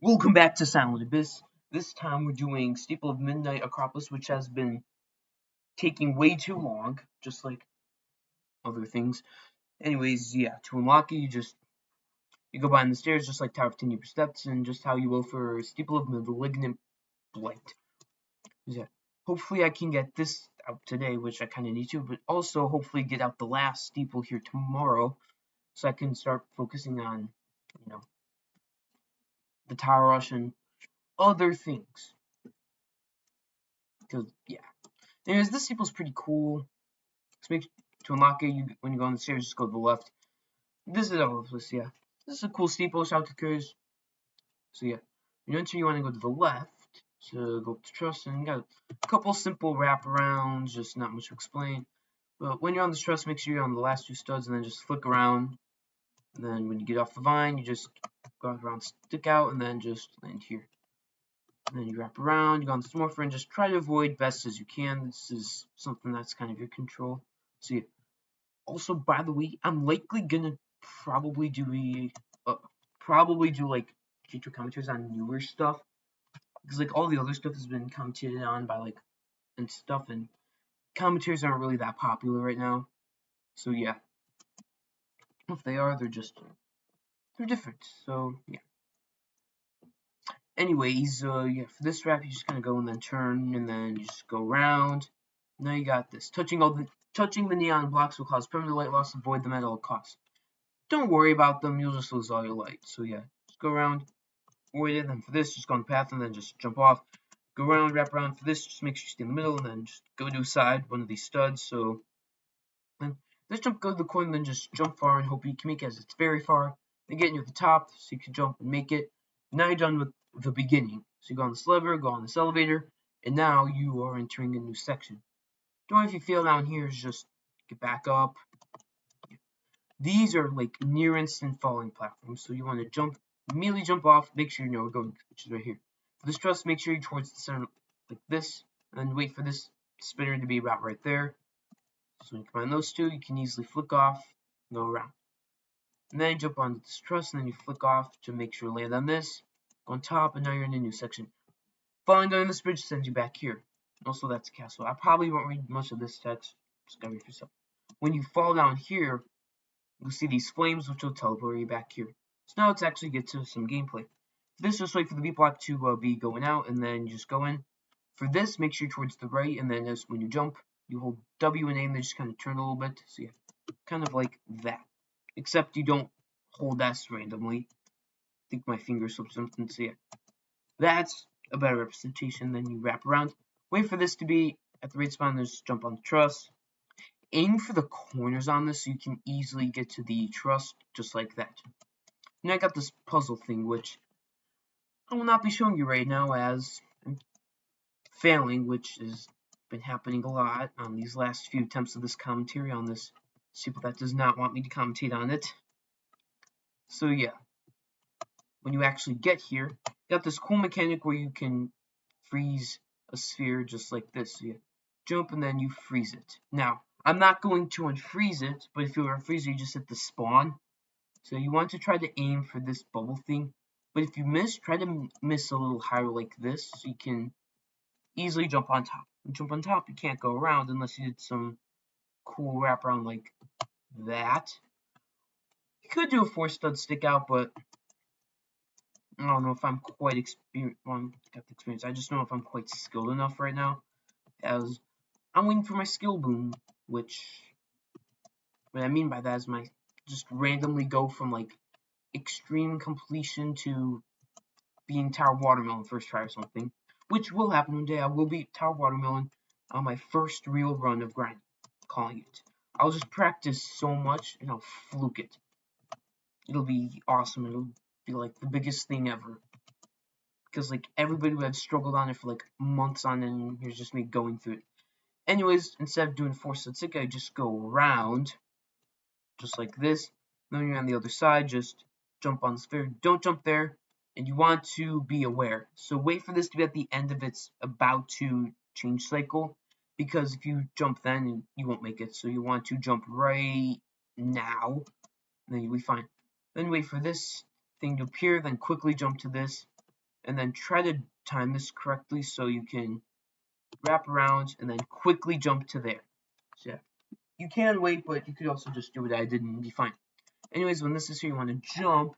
Welcome back to Silent Abyss. This time we're doing Steeple of Midnight Acropolis, which has been taking way too long, just like other things. Anyways, yeah, to unlock it, you go behind the stairs, just like Tower of 10 Steps, and just how you will for Steeple of Malignant Blight. Yeah, hopefully I can get this out today, which I kind of need to, but also hopefully get out the last steeple here tomorrow, so I can start focusing on, the Tower Rush and other things. Because yeah. Anyways, this steeple's pretty cool. To unlock it, when you go on the stairs, just go to the left. This is all of this, yeah. This is a cool steeple, shout to Curse. So yeah, when you enter, you want to go to the left to go to Trust, and you got a couple simple wraparounds, just not much to explain. But when you're on the Trust, make sure you're on the last two studs, and then just flick around. And then when you get off the vine, you just go around, stick out, and then just land here. And then you wrap around, you go on the Smurfer, and just try to avoid best as you can. This is something that's kind of your control. So yeah. Also, by the way, I'm likely gonna probably do like JToH commentaries on newer stuff, because like all the other stuff has been commentated on by like and stuff, and commentaries aren't really that popular right now. So yeah, if they are, they're different. So yeah. Anyways, yeah, for this wrap, you just kind of go and then turn, and then you just go around. Now you got this. Touching the neon blocks will cause permanent light loss. Avoid them at all costs. Don't worry about them. You'll just lose all your light. So yeah, just go around, avoid it. Then for this, just go on the path and then just jump off. Go around, wrap around. For this, just make sure you stay in the middle, and then just go to a side, one of these studs. So then this jump, go to the corner, and then just jump far and hope you can make it, as it's very far. Then get near the top, so you can jump and make it. Now you're done with the beginning. So you go on this lever, go on this elevator, and now you are entering a new section. Don't worry if you fail down here, just get back up. These are like near instant falling platforms, so you want to immediately jump off, make sure you know where we're going, which is right here. For this truss, make sure you're towards the center like this, and wait for this spinner to be about right there. So when you combine those two, you can easily flick off, and go around. And then you jump onto this truss, and then you flick off to make sure you land on this, go on top, and now you're in a new section. Falling down this bridge sends you back here. Also, that's a castle. I probably won't read much of this text, just gotta read for yourself. When you fall down here, you'll see these flames, which will teleport you back here. So now let's actually get to some gameplay. For this, just wait for the beat block to be going out, and then you just go in. For this, make sure you're towards the right, and then when you jump, you hold W and A, and they just kind of turn a little bit. So yeah, kind of like that. Except you don't hold S randomly. I think my finger slipped something, so yeah. That's a better representation. Then you wrap around. Wait for this to be at the right spot, and then just jump on the truss. Aim for the corners on this so you can easily get to the truss just like that. Now I got this puzzle thing, which I will not be showing you right now as I'm failing, which has been happening a lot on these last few attempts of this commentary on this people that does not want me to commentate on it. So yeah, when you actually get here, you got this cool mechanic where you can freeze a sphere just like this. So you jump and then you freeze it. Now, I'm not going to unfreeze it, but if you unfreeze it, you just hit the spawn. So you want to try to aim for this bubble thing. But if you miss, try to miss a little higher like this, so you can easily jump on top. When you jump on top, you can't go around unless you did some cool wraparound like that. You could do a 4-stud stick out, but I don't know if I'm quite experienced. Well, got the experience. I just don't know if I'm quite skilled enough right now, as I'm waiting for my skill boom, which what I mean by that is my just randomly go from like extreme completion to being Tower Watermelon first try or something, which will happen one day. I will beat Tower Watermelon on my first real run of grinding, calling it. I'll just practice so much and I'll fluke it. It'll be awesome. It'll be like the biggest thing ever. Because like everybody would have struggled on it for like months on end, and here's just me going through it. Anyways, instead of doing 4-stud stick, I just go around just like this. Then you're on the other side, just jump on the sphere. Don't jump there, and you want to be aware. So wait for this to be at the end of its about to change cycle, because if you jump then, you won't make it. So you want to jump right now, and then you'll be fine. Then wait for this thing to appear, then quickly jump to this. and then try to time this correctly so you can wrap around and then quickly jump to there. So yeah, you can wait, but you could also just do what I did and be fine. Anyways, when this is here, you want to jump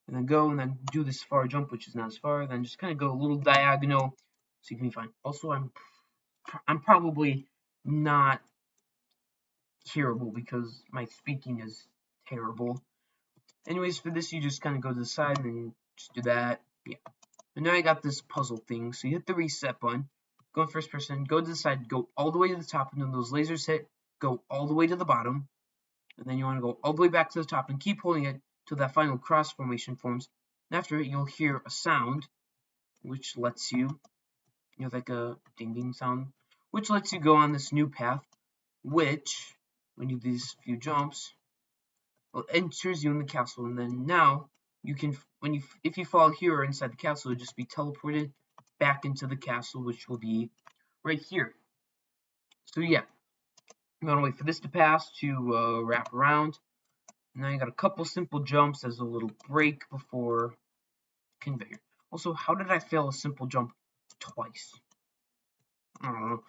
and then go and then do this far jump, which is not as far. Then just kind of go a little diagonal so you can be fine. Also, I'm probably not hearable because my speaking is terrible. Anyways, for this, you just kind of go to the side and then just do that. Yeah. And now I got this puzzle thing. So you hit the reset button, go in first person, go to the side, go all the way to the top, and then those lasers hit, go all the way to the bottom. And then you want to go all the way back to the top and keep holding it till that final cross formation forms. And after it, you'll hear a sound, which lets you, like a ding ding sound, which lets you go on this new path, which, when you do these few jumps, well, enters you in the castle. And then now, you can, if you fall here or inside the castle, you'll just be teleported back into the castle, which will be right here. So yeah, I'm gonna wait for this to pass to wrap around. Now you got a couple simple jumps as a little break before conveyor. Also, how did I fail a simple jump twice? I don't know.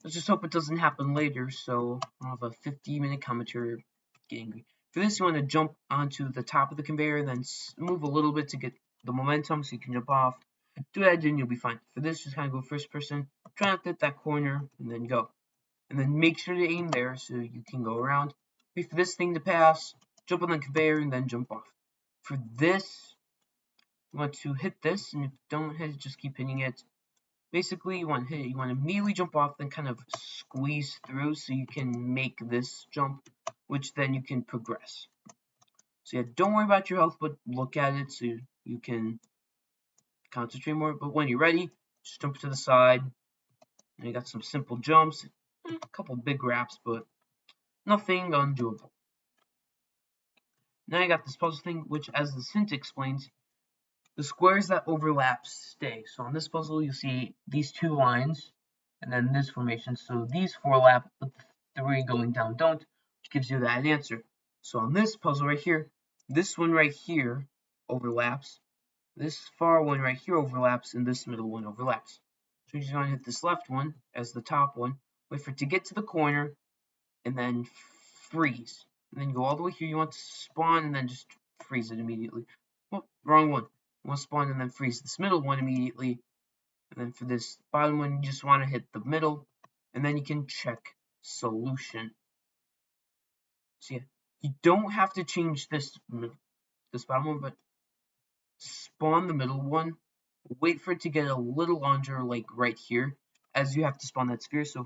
Let's just hope it doesn't happen later, so I'll have a 50-minute commentary getting angry. For this, you want to jump onto the top of the conveyor, then move a little bit to get the momentum so you can jump off. Do that, and you'll be fine. For this, just kind of go first person, try not to hit that corner, and then go. And then make sure to aim there so you can go around. Wait for this thing to pass, jump on the conveyor, and then jump off. For this, you want to hit this, and if you don't hit it, just keep hitting it. Basically, you want to hit it, you want to immediately jump off, then kind of squeeze through so you can make this jump, which then you can progress. So yeah, don't worry about your health, but look at it so you can concentrate more. But when you're ready, just jump to the side. And you got some simple jumps, a couple big wraps, but nothing undoable. Now you got this puzzle thing, which, as the hint explains, the squares that overlap stay. So on this puzzle, you'll see these two lines, and then this formation. So these four lap, but the three going down don't, which gives you that answer. So on this puzzle right here, this one right here overlaps, this far one right here overlaps, and this middle one overlaps. So you're just going to hit this left one as the top one, wait for it to get to the corner, and then freeze. And then you go all the way here, you want to spawn, and then just freeze it immediately. Oh, wrong one. You want to spawn and then freeze this middle one immediately. And then for this bottom one, you just want to hit the middle, and then you can check solution. So yeah, you don't have to change this bottom one, but spawn the middle one, wait for it to get a little larger, like right here, as you have to spawn that sphere. So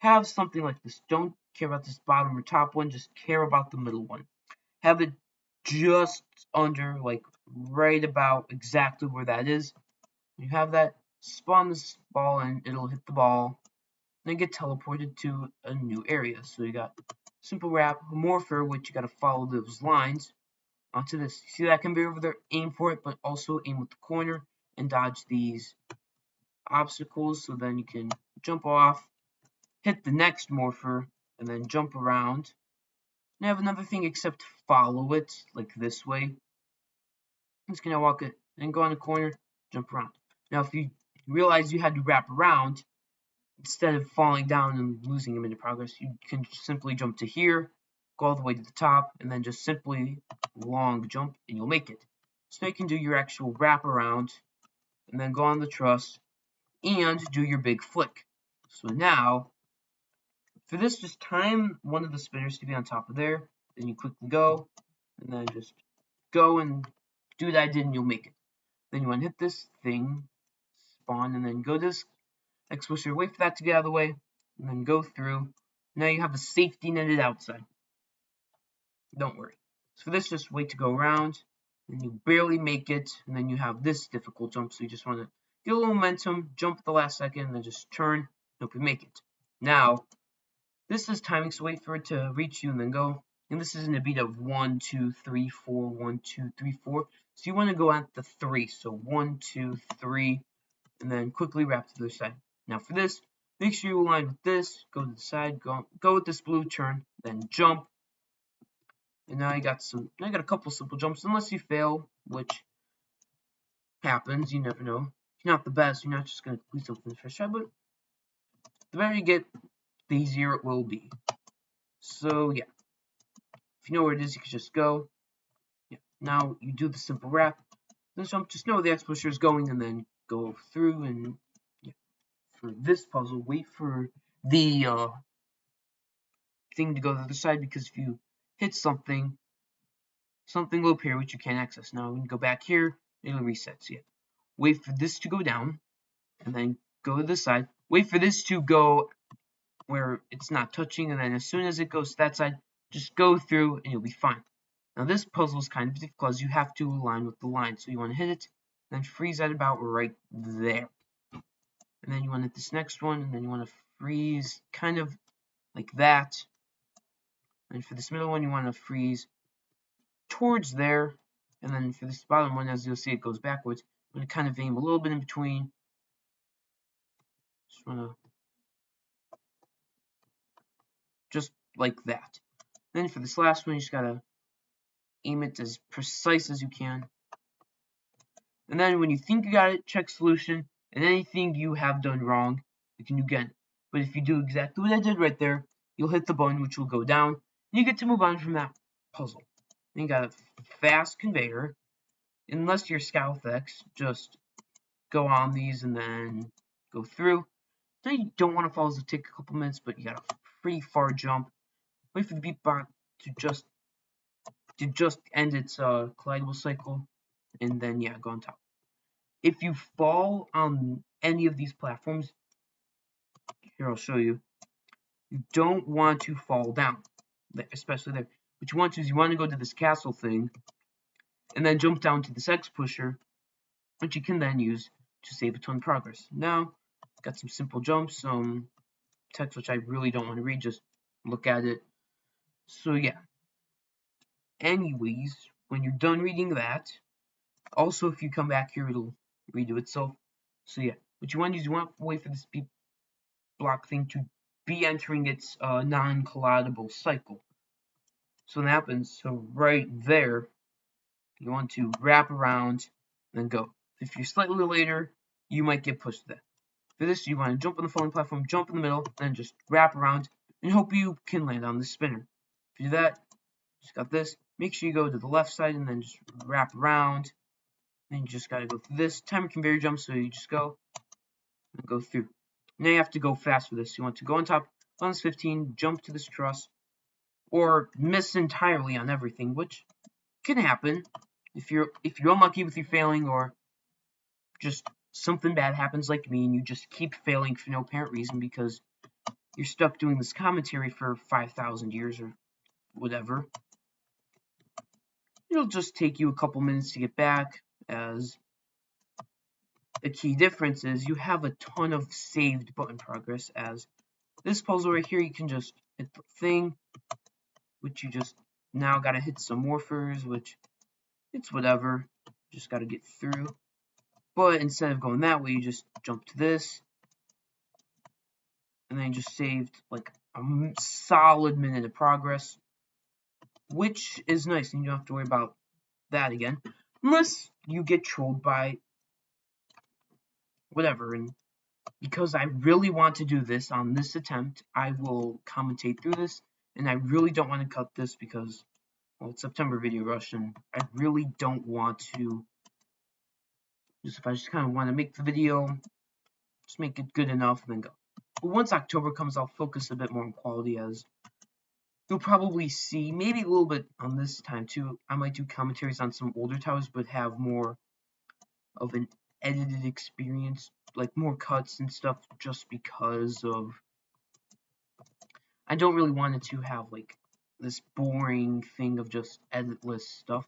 have something like this. Don't care about this bottom or top one, just care about the middle one. Have it just under, like right about exactly where that is. You have that, spawn this ball and it'll hit the ball, then get teleported to a new area. So you got simple wrap, morpher, which you gotta follow those lines onto this. See that conveyor over there? Aim for it, but also aim with the corner and dodge these obstacles. So then you can jump off, hit the next morpher, and then jump around. And I have another thing except follow it, like this way. I'm just gonna walk it and go on the corner, jump around. Now if you realize you had to wrap around, instead of falling down and losing a minute progress, you can simply jump to here, go all the way to the top, and then just simply long jump, and you'll make it. So you can do your actual wrap around, and then go on the truss, and do your big flick. So now, for this, just time one of the spinners to be on top of there, then you quickly go, and then just go and do what I did, and you'll make it. Then you want to hit this thing, spawn, and then go this explosion, wait for that to get out of the way, and then go through. Now you have a safety netted outside. Don't worry. So for this, just wait to go around, and you barely make it, and then you have this difficult jump, so you just want to get a little momentum, jump at the last second, and then just turn, hope you make it. Now, this is timing, so wait for it to reach you and then go. And this is in a beat of 1, 2, 3, 4, 1, 2, 3, 4. So you want to go at the 3. So 1, 2, 3, and then quickly wrap to the other side. Now for this, make sure you align with this, go to the side, go with this blue, turn, then jump. And now I got a couple simple jumps, unless you fail, which happens, you never know. You're not the best, you're not just going to complete something the first try, but the better you get, the easier it will be. So yeah, if you know where it is, you can just go. Yeah. Now you do the simple wrap, then jump, just know where the X pusher is going, and then go through. And yeah, for this puzzle, wait for the thing to go to the other side, because if you hit something, something will appear which you can't access. Now when you go back here, it'll reset. So yeah, wait for this to go down, and then go to the side. Wait for this to go where it's not touching, and then as soon as it goes to that side, just go through and you'll be fine. Now this puzzle is kind of difficult because you have to align with the line. So you want to hit it, then freeze at about right there. And then you want to hit this next one, and then you want to freeze kind of like that. And for this middle one, you want to freeze towards there. And then for this bottom one, as you'll see, it goes backwards. I'm going to kind of aim a little bit in between. Just want to, just like that. Then for this last one, you just got to aim it as precise as you can. And then when you think you got it, check solution, and anything you have done wrong, you can do again. But if you do exactly what I did right there, you'll hit the button which will go down, and you get to move on from that puzzle. Then you got a fast conveyor. Unless you're Scouthex, just go on these and then go through. Now you don't want to follow, it'll take a couple minutes, but you got a pretty far jump. Wait for the beatbox to just end its collidable cycle, and then yeah, go on top. If you fall on any of these platforms, here I'll show you, you don't want to fall down, especially there. What you want to do is you want to go to this castle thing, and then jump down to this X pusher, which you can then use to save a ton of progress. Now, got some simple jumps, some text which I really don't want to read, just look at it. So yeah. Anyways, when you're done reading that, also if you come back here, it'll redo itself. So yeah, what you want to do is you want to wait for this block thing to be entering its non-collidable cycle. So when that happens, so right there, you want to wrap around, then go. If you're slightly later, you might get pushed to that. For this, you want to jump on the falling platform, jump in the middle, then just wrap around, and hope you can land on the spinner. If you do that, just got this. Make sure you go to the left side, and then just wrap around. Then you just gotta go through this. Timer conveyor jump, so you just go and go through. Now you have to go fast for this. You want to go on top, on this 15, jump to this truss, or miss entirely on everything, which can happen if you're unlucky with your failing, or just something bad happens like me and you just keep failing for no apparent reason because you're stuck doing this commentary for 5,000 years or whatever. It'll just take you a couple minutes to get back, as the key difference is you have a ton of saved button progress, as this puzzle right here, you can just hit the thing, which you just now gotta hit some morphers, which it's whatever, just gotta get through. But instead of going that way, you just jump to this, and then you just saved like a solid minute of progress, which is nice, and you don't have to worry about that again, unless you get trolled by whatever. And because I really want to do this on this attempt, I will commentate through this, and I really don't want to cut this because, well, it's September video rush, and I really don't want to, if I just kind of want to make the video, just make it good enough, and then go. But once October comes, I'll focus a bit more on quality, as you'll probably see, maybe a little bit on this time too, I might do commentaries on some older towers, but have more of an edited experience, like more cuts and stuff, just because of, I don't really want it to have like this boring thing of just editless stuff,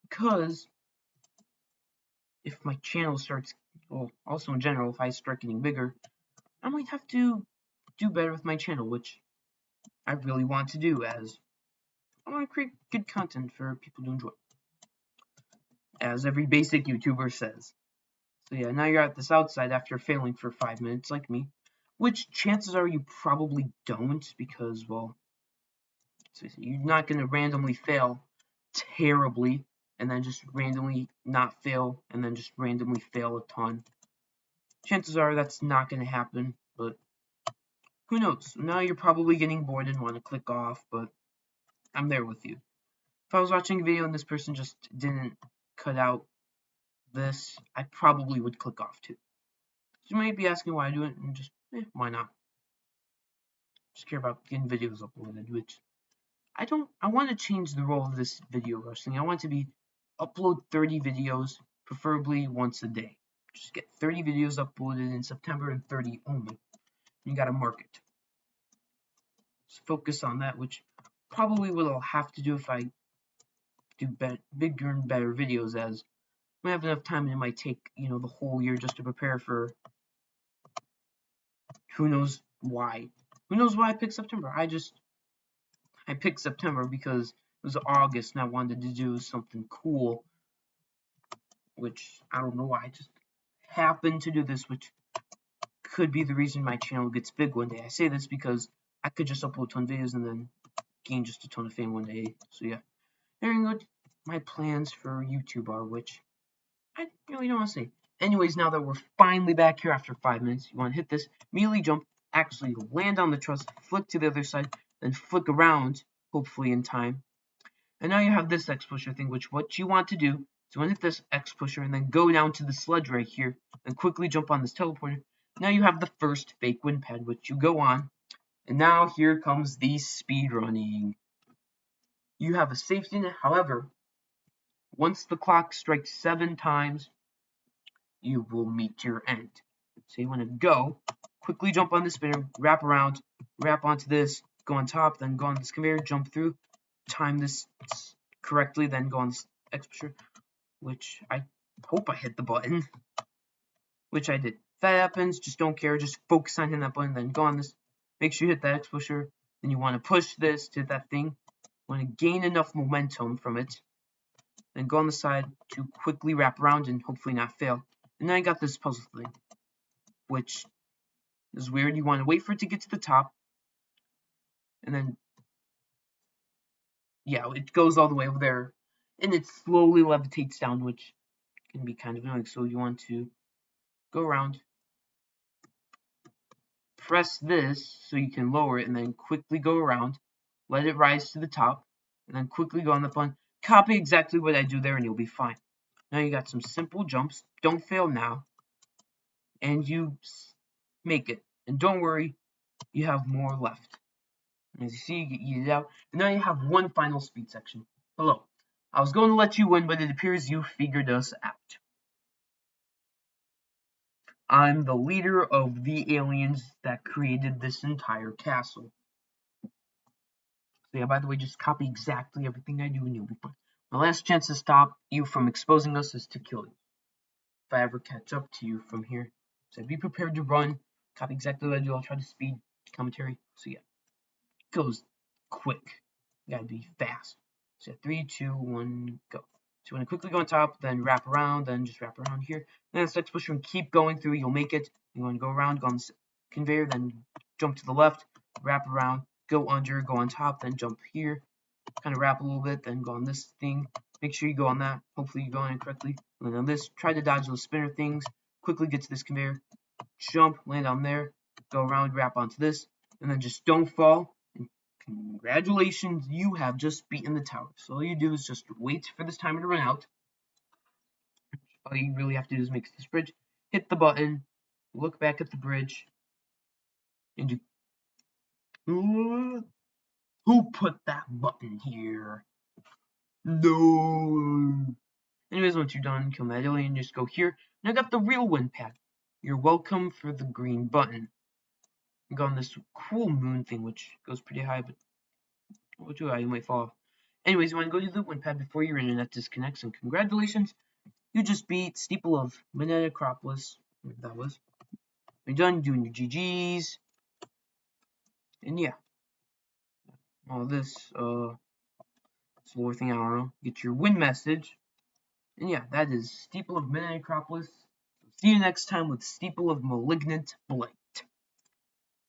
because if my channel starts, well, also in general, if I start getting bigger, I might have to do better with my channel, which I really want to do, as I want to create good content for people to enjoy, as every basic YouTuber says. So yeah, now you're at this outside after failing for 5 minutes like me, which chances are you probably don't, because, well, you're not going to randomly fail terribly and then just randomly not fail, and then just randomly fail a ton. Chances are that's not going to happen, but who knows? Now you're probably getting bored and want to click off, but I'm there with you. If I was watching a video and this person just didn't cut out this, I probably would click off too. You might be asking why I do it, and just, why not? Just care about getting videos uploaded, which I want to change the role of this video rushing. I want to be upload 30 videos, preferably once a day. Just get 30 videos uploaded in September and 30 only. You gotta mark it. Just focus on that, which probably what I'll have to do if I do bigger and better videos, as I have enough time and it might take, the whole year just to prepare for who knows why. Who knows why I picked September? I picked September because it was August and I wanted to do something cool, which I don't know why. I just happened to do this, which could be the reason my channel gets big one day. I say this because I could just upload a ton of videos and then gain just a ton of fame one day. So yeah, very good. My plans for YouTube are, which I really don't want to say. Anyways, now that we're finally back here after 5 minutes, you want to hit this, immediately jump, actually land on the truss, flick to the other side, then flick around, hopefully in time. And now you have this X pusher thing, which what you want to do is you want to hit this X pusher and then go down to the sledge right here and quickly jump on this teleporter. Now you have the first fake wind pad, which you go on. And now here comes the speed running. You have a safety net, however, once the clock strikes 7 times, you will meet your end. So you want to go, quickly jump on the spinner, wrap around, wrap onto this, go on top, then go on this conveyor, jump through, time this correctly, then go on this X pusher, which I hope I hit the button, which I did. If that happens, just don't care, just focus on hitting that button, then go on this, make sure you hit that X pusher, then you want to push this to that thing, you want to gain enough momentum from it, then go on the side to quickly wrap around and hopefully not fail. And then I got this puzzle thing, which is weird. You want to wait for it to get to the top, and then, yeah, it goes all the way over there, and it slowly levitates down, which can be kind of annoying. So you want to go around, press this so you can lower it, and then quickly go around, let it rise to the top, and then quickly go on the button. Copy exactly what I do there, and you'll be fine. Now you got some simple jumps. Don't fail now. And you make it. And don't worry, you have more left. As you see, you get it out. And now you have one final speed section. Hello. I was going to let you win, but it appears you figured us out. I'm the leader of the aliens that created this entire castle. So yeah, by the way, just copy exactly everything I do and you'll be fine. My last chance to stop you from exposing us is to kill you. If I ever catch up to you from here. So be prepared to run. Copy exactly what I do. I'll try to speed commentary. So yeah, it goes quick. You gotta be fast. So 3, 2, 1, go. So you want to quickly go on top, then wrap around, then just wrap around here. Then the X pusher and keep going through. You'll make it. You want to go around, go on this conveyor, then jump to the left, wrap around, go under, go on top, then jump here. Kind of wrap a little bit, then go on this thing. Make sure you go on that. Hopefully you go on it correctly. And then on this, try to dodge those spinner things. Quickly get to this conveyor. Jump, land on there. Go around, wrap onto this. And then just don't fall. And congratulations, you have just beaten the tower. So all you do is just wait for this timer to run out. All you really have to do is make this bridge. Hit the button. Look back at the bridge. And you... Who put that button here? No. Anyways, once you're done, kill that alien, just go here. And I got the real wind pad. You're welcome for the green button. I got on this cool moon thing, which goes pretty high, but a little too high, you might fall off. Anyways, you want to go to the wind pad before your internet disconnects, and congratulations, you just beat Steeple of Malignant Acropolis, whatever that was. You're done doing your GGs. And yeah. All this, slower thing, I don't know. Get your win message. And yeah, that is Steeple of Malignant Acropolis. See you next time with Steeple of Malignant Blight.